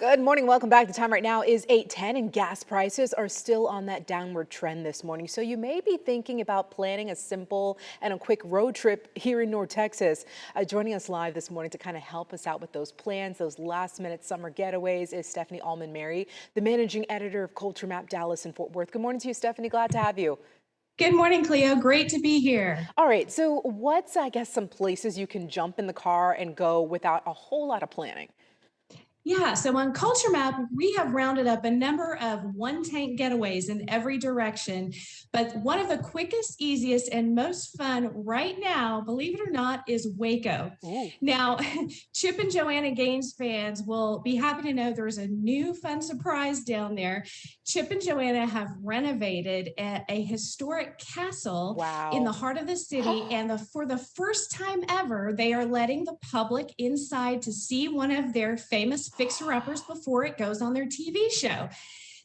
Good morning. Welcome back. The time right now is 8:10 and gas prices are still on that downward trend this morning. So you may be thinking about planning a simple and a quick road trip here in North Texas. Joining us live this morning to kind of help us out with those plans, those last minute summer getaways is Stephanie Allman-Mary, the managing editor of CultureMap Dallas in Fort Worth. Good morning to you, Stephanie. Glad to have you. Good morning, Cleo. Great to be here. All right. So what's, I guess, some places you can jump in the car and go without a whole lot of planning? Yeah, so on Culture Map, we have rounded up a number of one tank getaways in every direction. But one of the quickest, easiest, and most fun right now, believe it or not, is Waco. Ooh. Now, Chip and Joanna Gaines fans will be happy to know there's a new fun surprise down there. Chip and Joanna have renovated a historic castle in the Wow. heart of the city. And for the first time ever, they are letting the public inside to see one of their famous fixer-uppers before it goes on their TV show.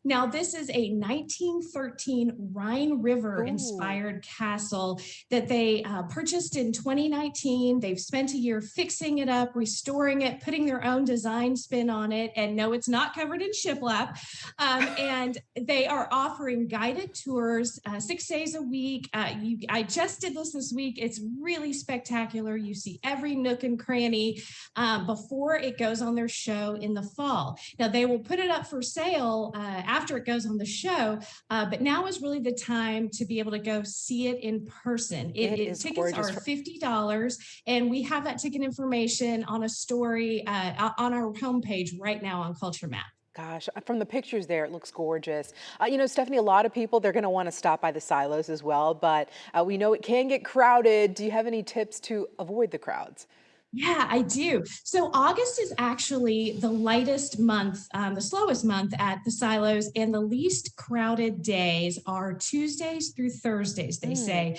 Now, this is a 1913 Rhine River Ooh. inspired castle that they purchased in 2019. They've spent a year fixing it up, restoring it, putting their own design spin on it. And no, it's not covered in shiplap. And they are offering guided tours 6 days a week. I just did this week. It's really spectacular. You see every nook and cranny before it goes on their show in the fall. Now, they will put it up for sale after it goes on the show, but now is really the time to be able to go see it in person. It is Tickets are gorgeous. $50, and we have that ticket information on a story on our homepage right now on Culture Map. Gosh, from the pictures there, it looks gorgeous. Stephanie, a lot of people, they're going to want to stop by the silos as well, but we know it can get crowded. Do you have any tips to avoid the crowds? Yeah, I do. So August is actually the lightest month, the slowest month at the silos, and the least crowded days are Tuesdays through Thursdays, they Mm. say.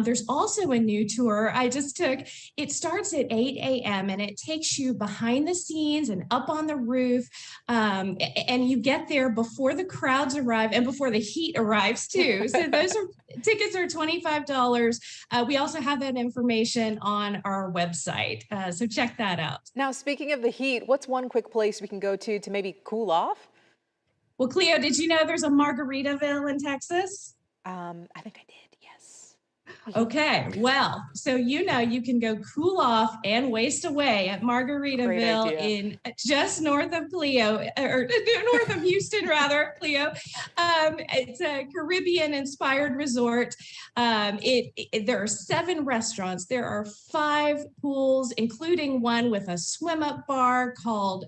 There's also a new tour I just took. It starts at 8 a.m. and it takes you behind the scenes and up on the roof. And you get there before the crowds arrive and before the heat arrives, too. So those are tickets are $25. We also have that information on our website. So check that out. Now, speaking of the heat, what's one quick place we can go to maybe cool off? Well, Cleo, did you know there's a Margaritaville in Texas? I think I did, yes. Okay, well, so you can go cool off and waste away at Great Margaritaville idea. in just north of Cleo, or north of Houston, rather, Cleo. It's a Caribbean-inspired resort. There are 7 restaurants. There are 5 pools, including one with a swim-up bar called,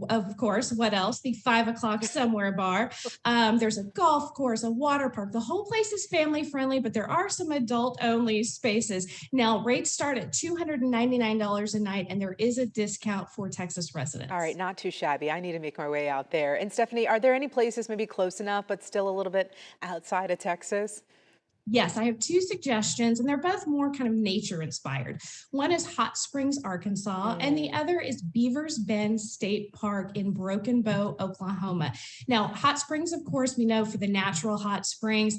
of course, what else? The 5 o'clock somewhere bar. There's a golf course, a water park. The whole place is family friendly, but there are some adult only spaces. Now, rates start at $299 a night, and there is a discount for Texas All right, residents. not too shabby. I need to make my way out there. And Stephanie, are there any places maybe close enough, but still a little bit outside of Texas? Yes, I have 2 suggestions, and they're both more kind of nature inspired. One is Hot Springs, Arkansas, and the Mm. other is Beavers Bend State Park in Broken Bow, Oklahoma. Now, Hot Springs, of course, we know for the natural hot springs.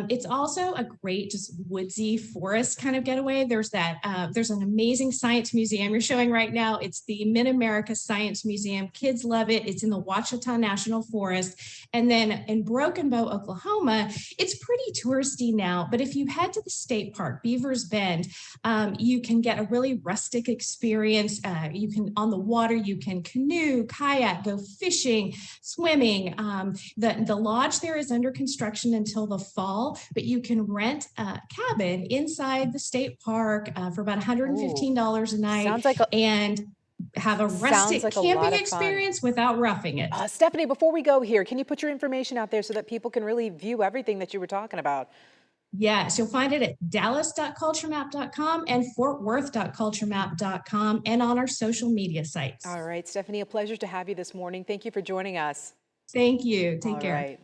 It's also a great, just woodsy forest kind of getaway. There's an amazing science museum you're showing right now. It's the Mid America Science Museum. Kids love it. It's in the Ouachita National Forest. And then in Broken Bow, Oklahoma, it's pretty touristy now, but if you head to the state park, Beavers Bend, you can get a really rustic experience. You can, on the water, you can canoe, kayak, go fishing, swimming. The lodge there is under construction until the fall, but you can rent a cabin inside the state park for about Ooh, $115 a night sounds like a and have a sounds rustic like a lot camping of fun. experience without roughing it. Stephanie, before we go here, can you put your information out there so that people can really view everything that you were talking about? Yes, you'll find it at dallas.culturemap.com and fortworth.culturemap.com and on our social media sites. All right, Stephanie, a pleasure to have you this morning. Thank you for joining us. Thank you. Take All care. right.